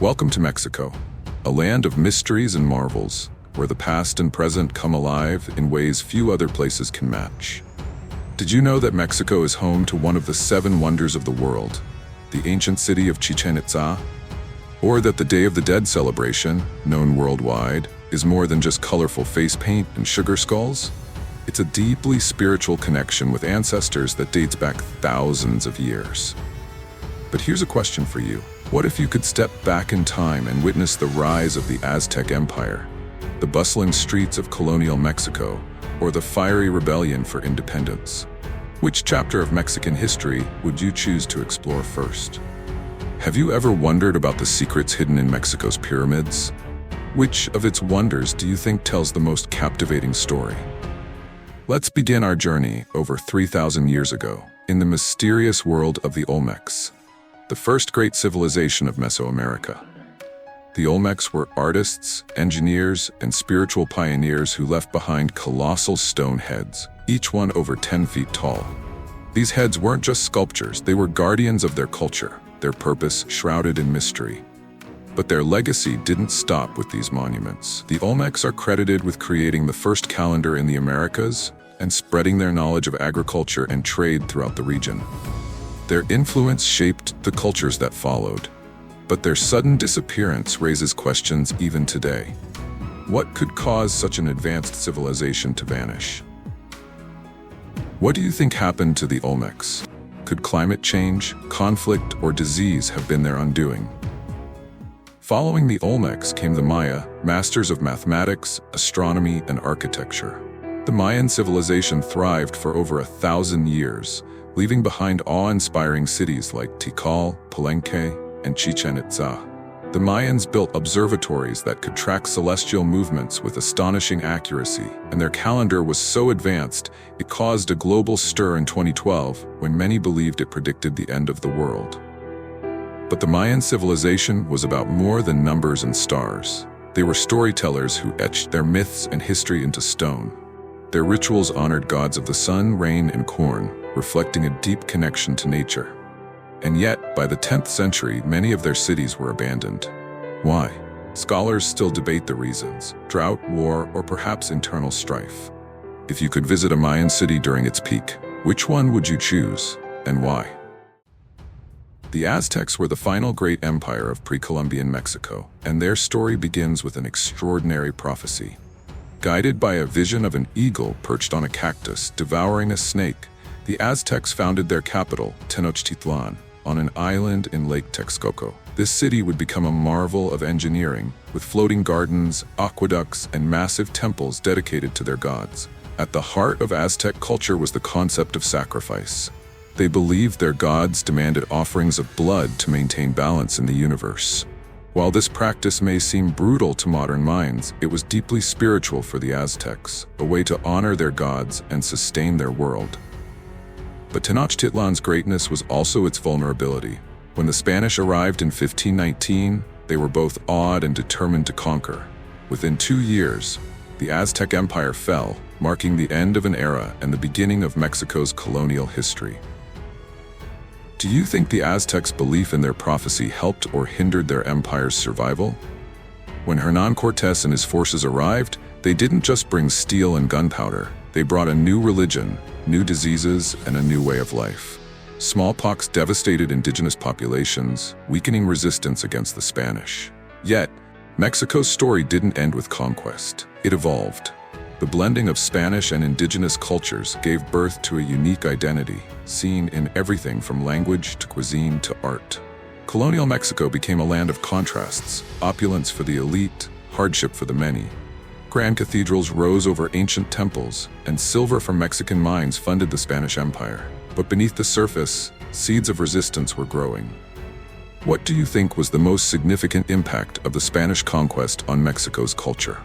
Welcome to Mexico, a land of mysteries and marvels, where the past and present come alive in ways few other places can match. Did you know that Mexico is home to one of the 7 wonders of the world, the ancient city of Chichen Itza? Or that the Day of the Dead celebration, known worldwide, is more than just colorful face paint and sugar skulls? It's a deeply spiritual connection with ancestors that dates back thousands of years. But here's a question for you. What if you could step back in time and witness the rise of the Aztec Empire, the bustling streets of colonial Mexico, or the fiery rebellion for independence? Which chapter of Mexican history would you choose to explore first? Have you ever wondered about the secrets hidden in Mexico's pyramids? Which of its wonders do you think tells the most captivating story? Let's begin our journey over 3,000 years ago, in the mysterious world of the Olmecs, the first great civilization of Mesoamerica. The Olmecs were artists, engineers, and spiritual pioneers who left behind colossal stone heads, each one over 10 feet tall. These heads weren't just sculptures, they were guardians of their culture, their purpose shrouded in mystery. But their legacy didn't stop with these monuments. The Olmecs are credited with creating the first calendar in the Americas and spreading their knowledge of agriculture and trade throughout the region. Their influence shaped the cultures that followed, but their sudden disappearance raises questions even today. What could cause such an advanced civilization to vanish? What do you think happened to the Olmecs? Could climate change, conflict, or disease have been their undoing? Following the Olmecs came the Maya, masters of mathematics, astronomy, and architecture. The Mayan civilization thrived for over 1,000 years, leaving behind awe-inspiring cities like Tikal, Palenque, and Chichen Itza. The Mayans built observatories that could track celestial movements with astonishing accuracy, and their calendar was so advanced, it caused a global stir in 2012 when many believed it predicted the end of the world. But the Mayan civilization was about more than numbers and stars. They were storytellers who etched their myths and history into stone. Their rituals honored gods of the sun, rain, and corn, reflecting a deep connection to nature. And yet, by the 10th century, many of their cities were abandoned. Why? Scholars still debate the reasons: drought, war, or perhaps internal strife. If you could visit a Mayan city during its peak, which one would you choose, and why? The Aztecs were the final great empire of pre-Columbian Mexico, and their story begins with an extraordinary prophecy. Guided by a vision of an eagle perched on a cactus devouring a snake, the Aztecs founded their capital, Tenochtitlan, on an island in Lake Texcoco. This city would become a marvel of engineering, with floating gardens, aqueducts, and massive temples dedicated to their gods. At the heart of Aztec culture was the concept of sacrifice. They believed their gods demanded offerings of blood to maintain balance in the universe. While this practice may seem brutal to modern minds, it was deeply spiritual for the Aztecs, a way to honor their gods and sustain their world. But Tenochtitlan's greatness was also its vulnerability. When the Spanish arrived in 1519, they were both awed and determined to conquer. Within 2 years, the Aztec Empire fell, marking the end of an era and the beginning of Mexico's colonial history. Do you think the Aztecs' belief in their prophecy helped or hindered their empire's survival? When Hernán Cortés and his forces arrived, they didn't just bring steel and gunpowder. They brought a new religion, new diseases, and a new way of life. Smallpox devastated indigenous populations, weakening resistance against the Spanish. Yet, Mexico's story didn't end with conquest. It evolved. The blending of Spanish and indigenous cultures gave birth to a unique identity, seen in everything from language to cuisine to art. Colonial Mexico became a land of contrasts: opulence for the elite, hardship for the many. Grand cathedrals rose over ancient temples, and silver from Mexican mines funded the Spanish Empire. But beneath the surface, seeds of resistance were growing. What do you think was the most significant impact of the Spanish conquest on Mexico's culture?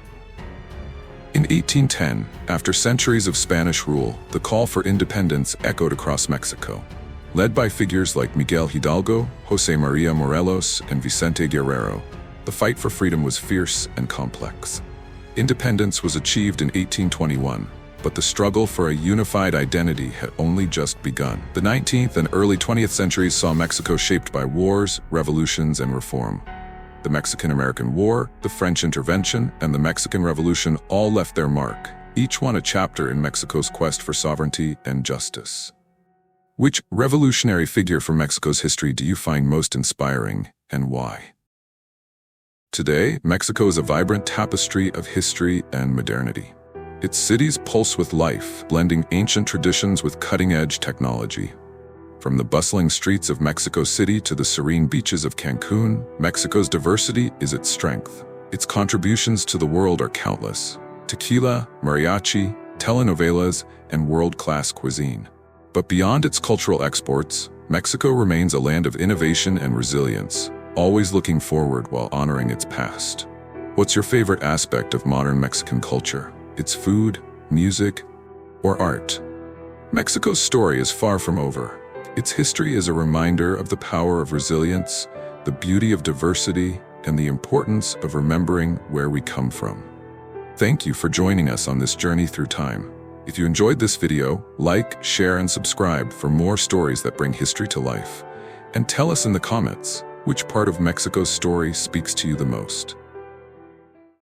In 1810, after centuries of Spanish rule, the call for independence echoed across Mexico. Led by figures like Miguel Hidalgo, José María Morelos, and Vicente Guerrero, the fight for freedom was fierce and complex. Independence was achieved in 1821, but the struggle for a unified identity had only just begun. The 19th and early 20th centuries saw Mexico shaped by wars, revolutions, and reform. The Mexican-American War, the French Intervention, and the Mexican Revolution all left their mark, each one a chapter in Mexico's quest for sovereignty and justice. Which revolutionary figure from Mexico's history do you find most inspiring, and why? Today, Mexico is a vibrant tapestry of history and modernity. Its cities pulse with life, blending ancient traditions with cutting-edge technology. From the bustling streets of Mexico City to the serene beaches of Cancun, Mexico's diversity is its strength. Its contributions to the world are countless: tequila, mariachi, telenovelas, and world-class cuisine. But beyond its cultural exports, Mexico remains a land of innovation and resilience, always looking forward while honoring its past. What's your favorite aspect of modern Mexican culture? Its food, music, or art? Mexico's story is far from over. Its history is a reminder of the power of resilience, the beauty of diversity, and the importance of remembering where we come from. Thank you for joining us on this journey through time. If you enjoyed this video, like, share, and subscribe for more stories that bring history to life. And tell us in the comments, which part of Mexico's story speaks to you the most?